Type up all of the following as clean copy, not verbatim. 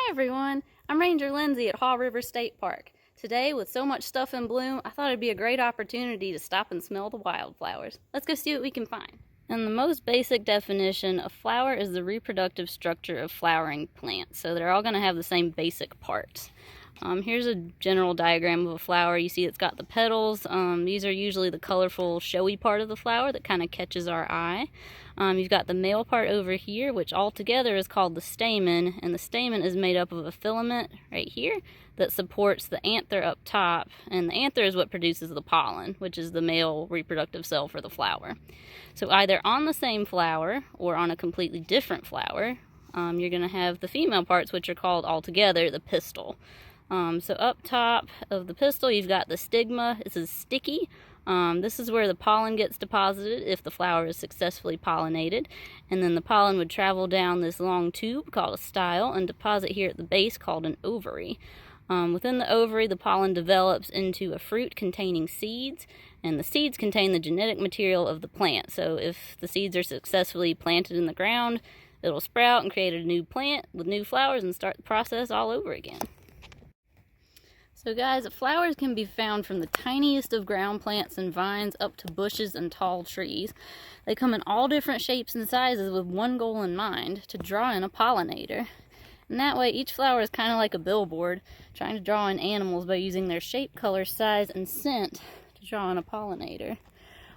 Hi everyone, I'm Ranger Lindsey at Haw River State Park. Today, with so much stuff in bloom, I thought it'd be a great opportunity to stop and smell the wildflowers. Let's go see what we can find. In the most basic definition, a flower is the reproductive structure of flowering plants, so they're all going to have the same basic parts. Here's a general diagram of a flower. You see it's got the petals. These are usually the colorful, showy part of the flower that kind of catches our eye. You've got the male part over here, which altogether is called the stamen, and the stamen is made up of a filament right here that supports the anther up top, and the anther is what produces the pollen, which is the male reproductive cell for the flower. So either on the same flower or on a completely different flower, you're going to have the female parts, which are called altogether the pistil. So up top of the pistil, you've got the stigma. This is sticky. This is where the pollen gets deposited if the flower is successfully pollinated. And then the pollen would travel down this long tube called a style and deposit here at the base called an ovary. Within the ovary, the pollen develops into a fruit containing seeds, and the seeds contain the genetic material of the plant. So if the seeds are successfully planted in the ground, it'll sprout and create a new plant with new flowers and start the process all over again. So guys, flowers can be found from the tiniest of ground plants and vines up to bushes and tall trees. They come in all different shapes and sizes with one goal in mind, to draw in a pollinator. And that way each flower is kind of like a billboard, trying to draw in animals by using their shape, color, size, and scent to draw in a pollinator.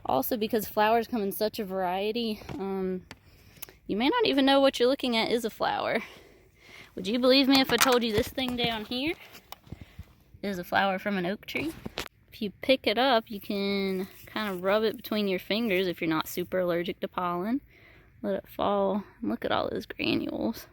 Also, because flowers come in such a variety, you may not even know what you're looking at is a flower. Would you believe me if I told you this thing down here is a flower from an oak tree? If you pick it up, you can kind of rub it between your fingers if you're not super allergic to pollen. Let it fall. Look at all those granules.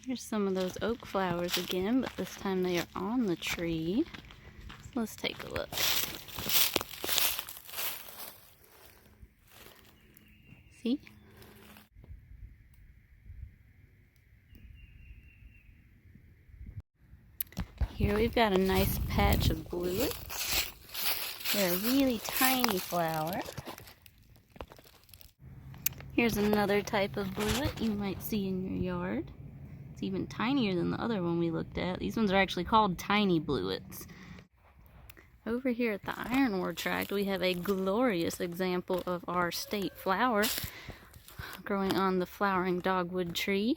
Here's some of those oak flowers again, but this time they are on the tree. So let's take a look. See? Here we've got a nice patch of bluets. They're a really tiny flower. Here's another type of bluet you might see in your yard. It's even tinier than the other one we looked at. These ones are actually called tiny bluets. Over here at the iron ore tract, we have a glorious example of our state flower growing on the flowering dogwood tree.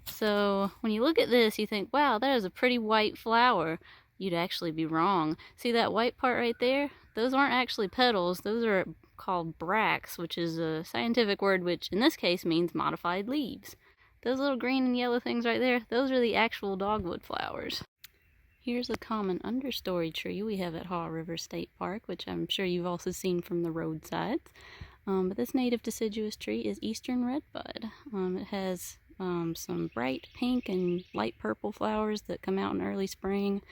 So when you look at this, you think, wow, that is a pretty white flower. You'd actually be wrong. See that white part right there? Those aren't actually petals. Those are called bracts, which is a scientific word which in this case means modified leaves. Those little green and yellow things right there, those are the actual dogwood flowers. Here's a common understory tree we have at Haw River State Park, which I'm sure you've also seen from the roadsides. But this native deciduous tree is eastern redbud. It has some bright pink and light purple flowers that come out in early spring.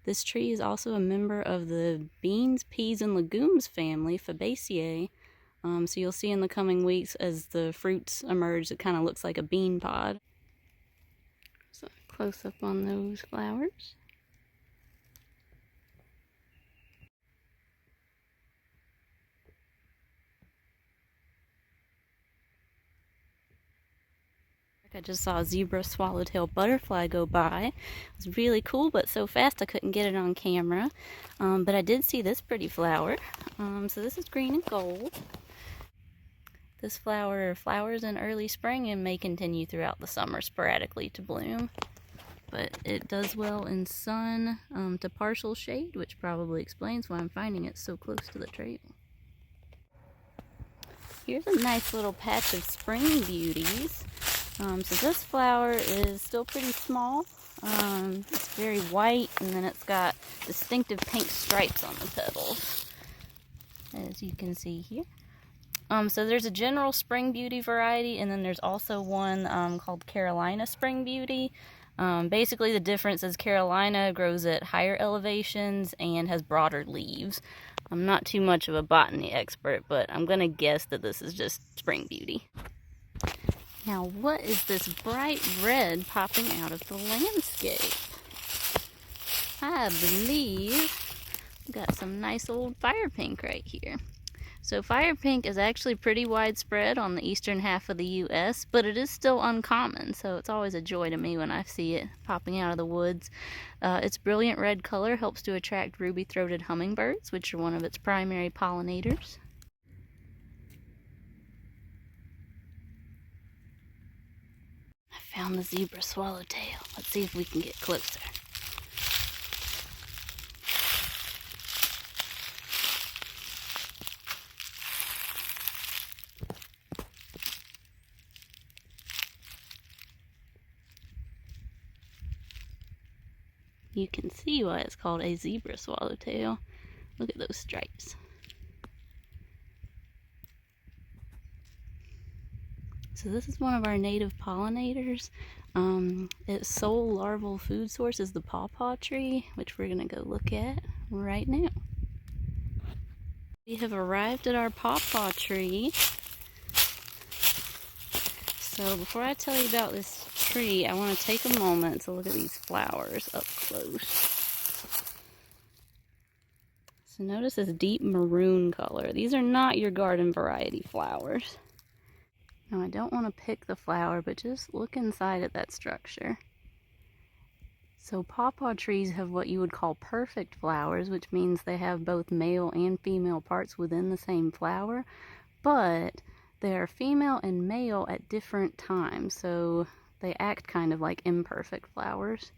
This tree is also a member of the beans, peas, and legumes family, Fabaceae. So you'll see in the coming weeks as the fruits emerge, it kind of looks like a bean pod. So close up on those flowers. I just saw a zebra swallowtail butterfly go by. It was really cool, but so fast I couldn't get it on camera. But I did see this pretty flower. So this is green and gold. This flower flowers in early spring and may continue throughout the summer sporadically to bloom. But it does well in sun to partial shade, which probably explains why I'm finding it so close to the trail. Here's a nice little patch of spring beauties. So this flower is still pretty small. It's very white, and then it's got distinctive pink stripes on the petals, as you can see here. So there's a general spring beauty variety, and then there's also one called Carolina Spring Beauty. Basically the difference is Carolina grows at higher elevations and has broader leaves. I'm not too much of a botany expert, but I'm gonna guess that this is just Spring Beauty. Now, what is this bright red popping out of the landscape? I believe we've got some nice old fire pink right here. So fire pink is actually pretty widespread on the eastern half of the U.S., but it is still uncommon, so it's always a joy to me when I see it popping out of the woods. Its brilliant red color helps to attract ruby-throated hummingbirds, which are one of its primary pollinators. I found the zebra swallowtail. Let's see if we can get closer. You can see why it's called a zebra swallowtail. Look at those stripes. So this is one of our native pollinators. Its sole larval food source is the pawpaw tree, which we're gonna go look at right now. We have arrived at our pawpaw tree. So before I tell you about this tree, I want to take a moment to look at these flowers up close. So notice this deep maroon color. These are not your garden variety flowers. Now I don't want to pick the flower, but just look inside at that structure. So pawpaw trees have what you would call perfect flowers, which means they have both male and female parts within the same flower, but they are female and male at different times, so they act kind of like imperfect flowers.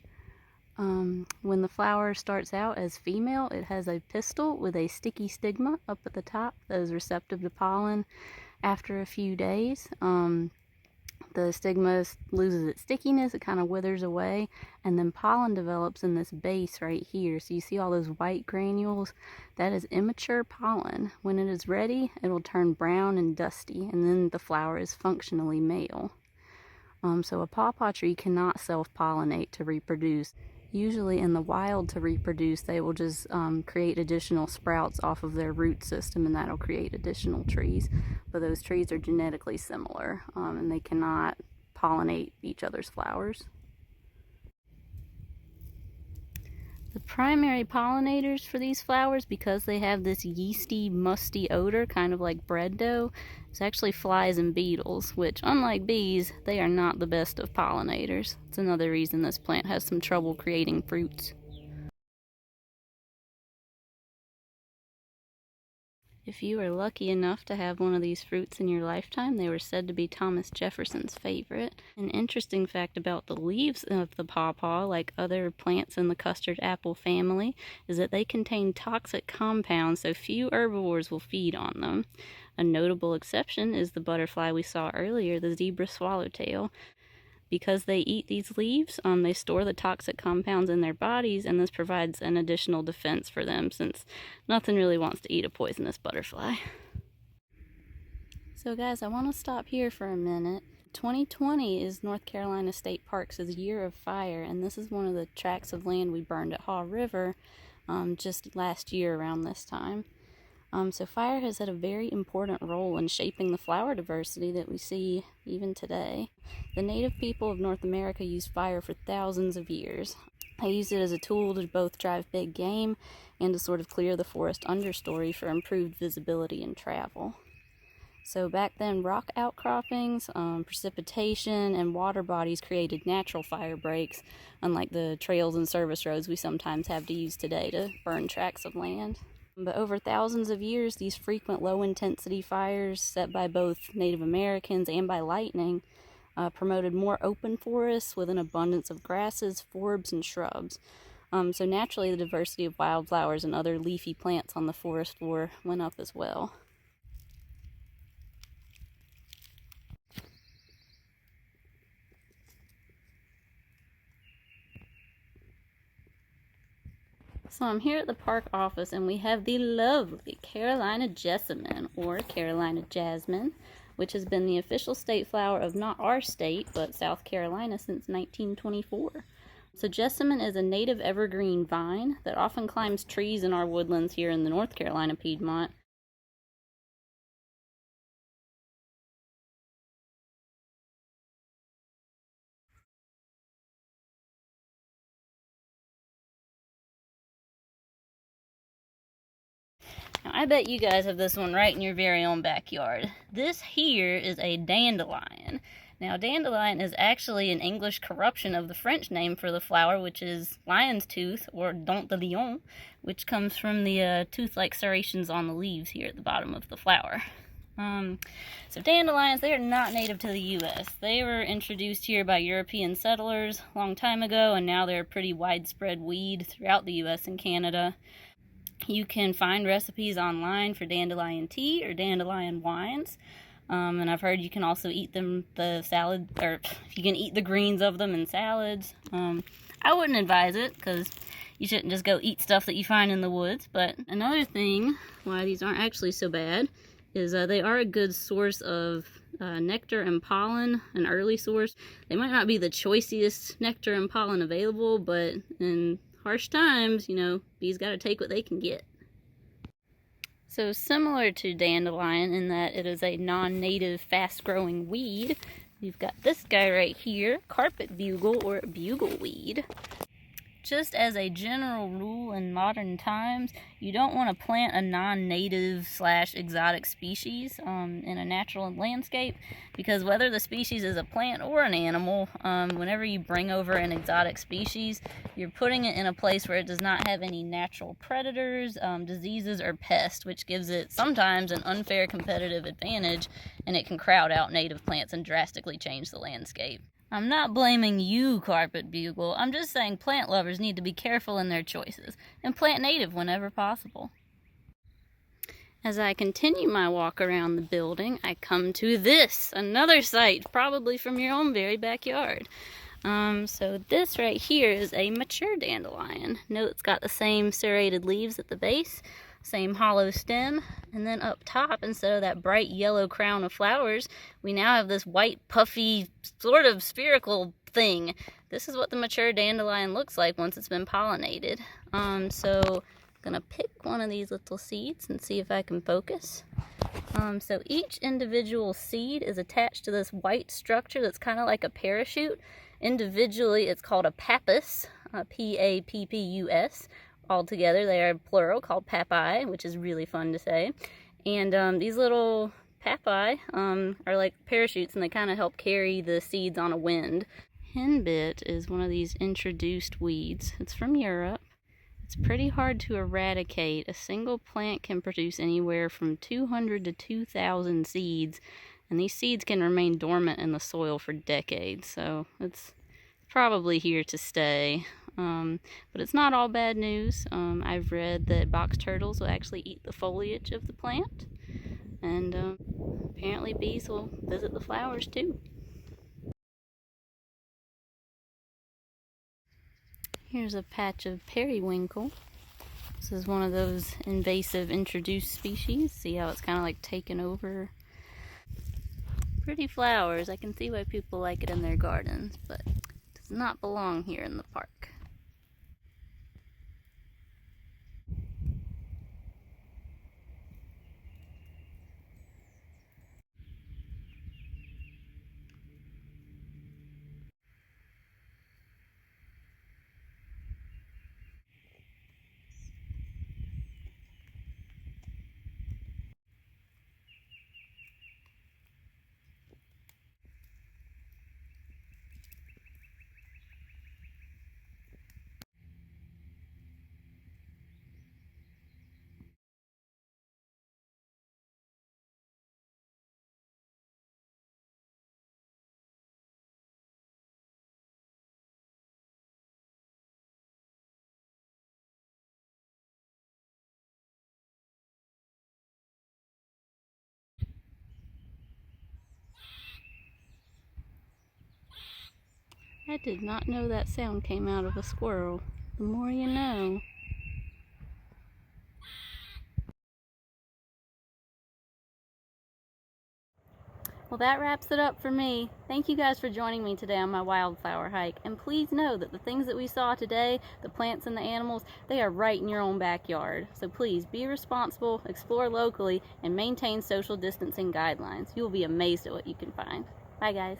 When the flower starts out as female, it has a pistil with a sticky stigma up at the top that is receptive to pollen. After a few days, the stigma loses its stickiness, it kind of withers away, and then pollen develops in this base right here. So you see all those white granules? That is immature pollen. When it is ready, it will turn brown and dusty, and then the flower is functionally male. So a pawpaw tree cannot self-pollinate to reproduce. Usually in the wild, to reproduce, they will just create additional sprouts off of their root system, and that'll create additional trees. But those trees are genetically similar, and they cannot pollinate each other's flowers. The primary pollinators for these flowers, because they have this yeasty, musty odor, kind of like bread dough, is actually flies and beetles, which, unlike bees, they are not the best of pollinators. It's another reason this plant has some trouble creating fruits. If you are lucky enough to have one of these fruits in your lifetime, they were said to be Thomas Jefferson's favorite. An interesting fact about the leaves of the pawpaw, like other plants in the custard apple family, is that they contain toxic compounds, so few herbivores will feed on them. A notable exception is the butterfly we saw earlier, the zebra swallowtail. Because they eat these leaves, they store the toxic compounds in their bodies, and this provides an additional defense for them, since nothing really wants to eat a poisonous butterfly. So guys, I want to stop here for a minute. 2020 is North Carolina State Park's year of fire, and this is one of the tracts of land we burned at Haw River just last year around this time. So fire has had a very important role in shaping the flower diversity that we see even today. The native people of North America used fire for thousands of years. They used it as a tool to both drive big game and to sort of clear the forest understory for improved visibility and travel. So back then, rock outcroppings, precipitation, and water bodies created natural fire breaks, unlike the trails and service roads we sometimes have to use today to burn tracts of land. But over thousands of years, these frequent low-intensity fires set by both Native Americans and by lightning promoted more open forests with an abundance of grasses, forbs, and shrubs. So naturally, the diversity of wildflowers and other leafy plants on the forest floor went up as well. So I'm here at the park office, and we have the lovely Carolina jessamine, or Carolina jasmine, which has been the official state flower of not our state, but South Carolina since 1924. So jessamine is a native evergreen vine that often climbs trees in our woodlands here in the North Carolina Piedmont. Now, I bet you guys have this one right in your very own backyard. This here is a dandelion. Now, dandelion is actually an English corruption of the French name for the flower, which is lion's tooth, or dent de lion, which comes from the tooth-like serrations on the leaves here at the bottom of the flower. So dandelions, they are not native to the U.S. They were introduced here by European settlers a long time ago, and now they're a pretty widespread weed throughout the U.S. and Canada. You can find recipes online for dandelion tea or dandelion wines. And I've heard you can also eat them, the salad, or you can eat the greens of them in salads. I wouldn't advise it, because you shouldn't just go eat stuff that you find in the woods. But another thing why these aren't actually so bad is they are a good source of nectar and pollen, an early source. They might not be the choicest nectar and pollen available, but in harsh times, you know, bees got to take what they can get. So similar to dandelion in that it is a non-native fast-growing weed, you've got this guy right here, carpet bugle or bugleweed. Just as a general rule in modern times, you don't want to plant a non-native / exotic species in a natural landscape, because whether the species is a plant or an animal, whenever you bring over an exotic species, you're putting it in a place where it does not have any natural predators, diseases, or pests, which gives it sometimes an unfair competitive advantage, and it can crowd out native plants and drastically change the landscape. I'm not blaming you, carpet bugle. I'm just saying plant lovers need to be careful in their choices and plant native whenever possible. As I continue my walk around the building, I come to this, another site, probably from your own very backyard. So this right here is a mature dandelion. Note it's got the same serrated leaves at the base, same hollow stem, and then up top, instead of that bright yellow crown of flowers, we now have this white, puffy, sort of spherical thing. This is what the mature dandelion looks like once it's been pollinated. So I'm gonna pick one of these little seeds and see if I can focus. So each individual seed is attached to this white structure that's kind of like a parachute. Individually, it's called a pappus, P-A-P-P-U-S. Altogether, they are plural, called papae, which is really fun to say. And these little papae are like parachutes, and they kind of help carry the seeds on a wind. Henbit is one of these introduced weeds. It's from Europe. It's pretty hard to eradicate. A single plant can produce anywhere from 200 to 2,000 seeds, and these seeds can remain dormant in the soil for decades, so it's probably here to stay. But it's not all bad news. I've read that box turtles will actually eat the foliage of the plant, and apparently bees will visit the flowers too. Here's a patch of periwinkle. This is one of those invasive introduced species. See how it's kind of like taken over? Pretty flowers. I can see why people like it in their gardens, but it does not belong here in the park. I did not know that sound came out of a squirrel. The more you know. Well, that wraps it up for me. Thank you guys for joining me today on my wildflower hike. And please know that the things that we saw today, the plants and the animals, they are right in your own backyard. So please be responsible, explore locally, and maintain social distancing guidelines. You will be amazed at what you can find. Bye, guys.